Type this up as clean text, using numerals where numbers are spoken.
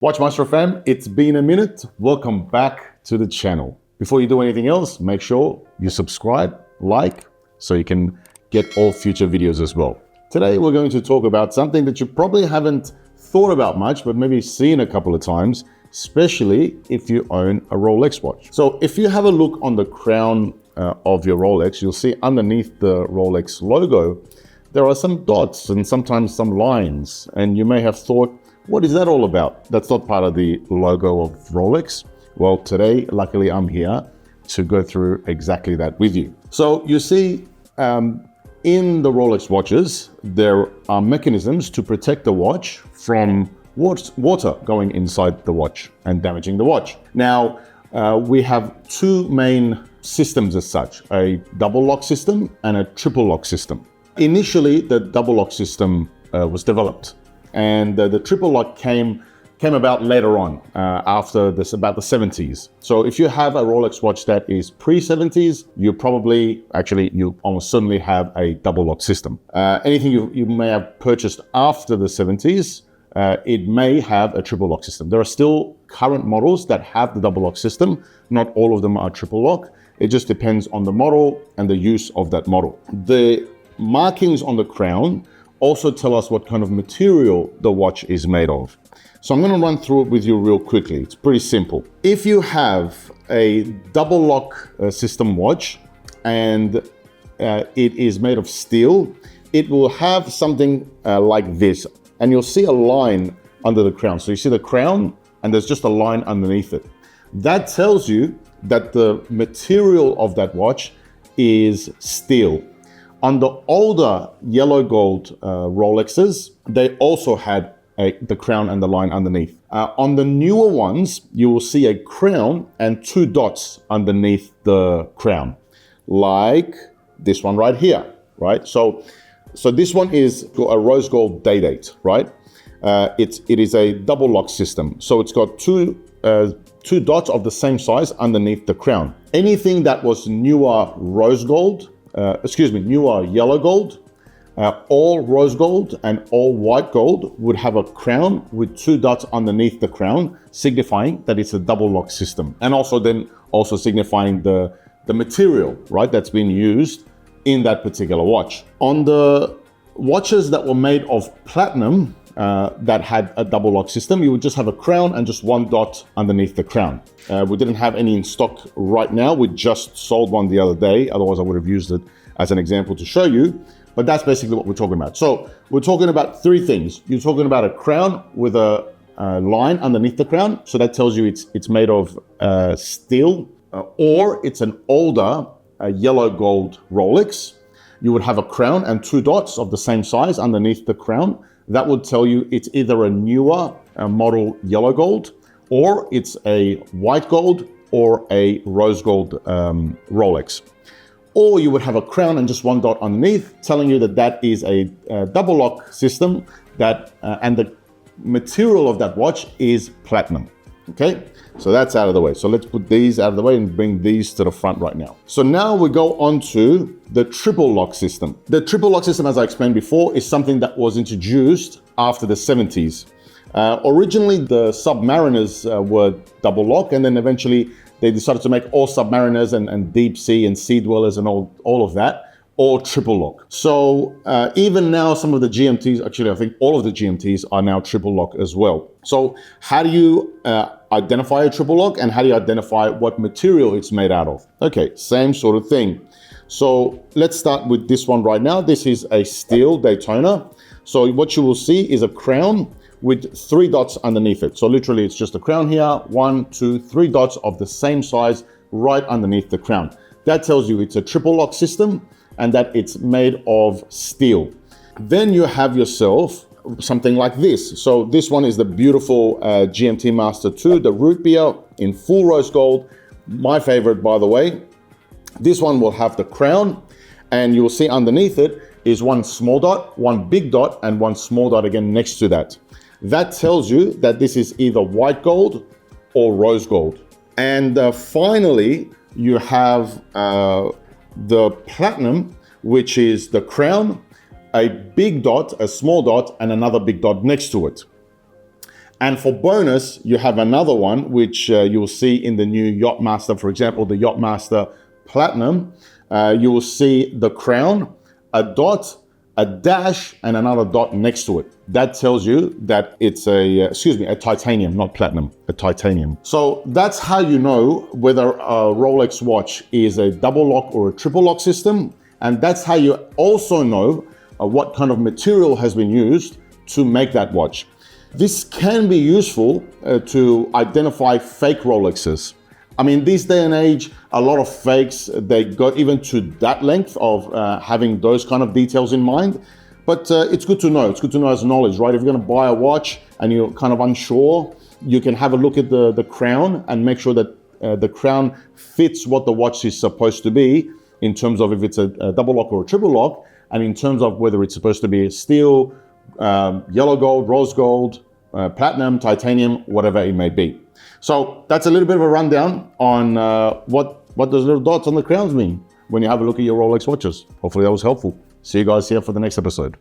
WatchMaestro fam, it's been a minute. Welcome back to the channel. Before you do anything else, make sure you subscribe, like, so you can get all future videos as well. Today, we're going to talk about something that you probably haven't thought about much, but maybe seen a couple of times, especially if you own a Rolex watch. So if you have a look on the crown of your Rolex, you'll see underneath the Rolex logo, there are some dots and sometimes some lines. And you may have thought, what is that all about? That's not part of the logo of Rolex. Well, today, luckily, I'm here to go through exactly that with you. So you see, in the Rolex watches, there are mechanisms to protect the watch from water going inside the watch and damaging the watch. Now, we have two main systems as such, a double lock system and a triple lock system. Initially, the double lock system was developed. And the triple lock came about later on, after this, about the 70s. So if you have a Rolex watch that is pre-70s, you almost certainly have a double lock system. Anything you may have purchased after the 70s, it may have a triple lock system. There are still current models that have the double lock system. Not all of them are triple lock. It just depends on the model and the use of that model. The markings on the crown also tell us what kind of material the watch is made of. So I'm going to run through it with you real quickly. It's pretty simple. If you have a double lock system watch and it is made of steel, it will have something like this. And you'll see a line under the crown. So you see the crown and there's just a line underneath it. That tells you that the material of that watch is steel. On the older yellow gold Rolexes, they also had the crown and the line underneath. On the newer ones, you will see a crown and two dots underneath the crown, like this one right here, right? So this one is a rose gold day-date, right? It is a double lock system. So it's got two dots of the same size underneath the crown. Anything that was newer rose gold, newer yellow gold, all rose gold and all white gold would have a crown with two dots underneath the crown, signifying that it's a double lock system. And also signifying the material, right, that's been used in that particular watch. On the watches that were made of platinum, that had a double lock system, you would just have a crown and just one dot underneath the crown. We didn't have any in stock right now. We just sold one the other day. Otherwise, I would have used it as an example to show you. But that's basically what we're talking about. So we're talking about three things. You're talking about a crown with a line underneath the crown. So that tells you it's made of steel, or it's an older yellow gold Rolex. You would have a crown and two dots of the same size underneath the crown. That would tell you it's either a newer model yellow gold, or it's a white gold or a rose gold Rolex. Or you would have a crown and just one dot underneath, telling you that is a double lock system and the material of that watch is platinum. Okay, so that's out of the way. So let's put these out of the way and bring these to the front right now. So now we go on to the triple lock system. The triple lock system, as I explained before, is something that was introduced after the 70s. Originally, the Submariners were double lock, and then eventually they decided to make all Submariners and deep sea and sea dwellers and all of that all triple lock. So even now, some of the GMTs, actually, I think all of the GMTs are now triple lock as well. So how do you identify a triple lock, and how do you identify what material it's made out of? Okay, same sort of thing. So let's start with this one right now. This is a steel Daytona. So what you will see is a crown with three dots underneath it. So literally it's just a crown here, 1, 2, 3 dots of the same size right underneath the crown. That tells you it's a triple lock system and that it's made of steel. Then you have yourself something like this. So this one is the beautiful GMT Master 2, the root beer in full rose gold. My favorite, by the way. This one will have the crown, and you'll see underneath it is one small dot, one big dot, and one small dot again next to that. That tells you that this is either white gold or rose gold. And finally, you have the platinum, which is the crown, a big dot, a small dot, and another big dot next to it. And for bonus, you have another one, which you'll see in the new WatchMaestro, for example, the WatchMaestro Platinum. You will see the crown, a dot, a dash, and another dot next to it. That tells you that it's a titanium, not platinum, a titanium. So that's how you know whether a Rolex watch is a double lock or a triple lock system. And that's how you also know what kind of material has been used to make that watch. This can be useful to identify fake Rolexes. I mean, this day and age, a lot of fakes, they go even to that length of having those kind of details in mind. But it's good to know. It's good to know as knowledge, right? If you're going to buy a watch and you're kind of unsure, you can have a look at the crown and make sure that the crown fits what the watch is supposed to be in terms of if it's a double lock or a triple lock, and in terms of whether it's supposed to be steel, yellow gold, rose gold, platinum, titanium, whatever it may be. So that's a little bit of a rundown on what those little dots on the crowns mean when you have a look at your Rolex watches. Hopefully that was helpful. See you guys here for the next episode.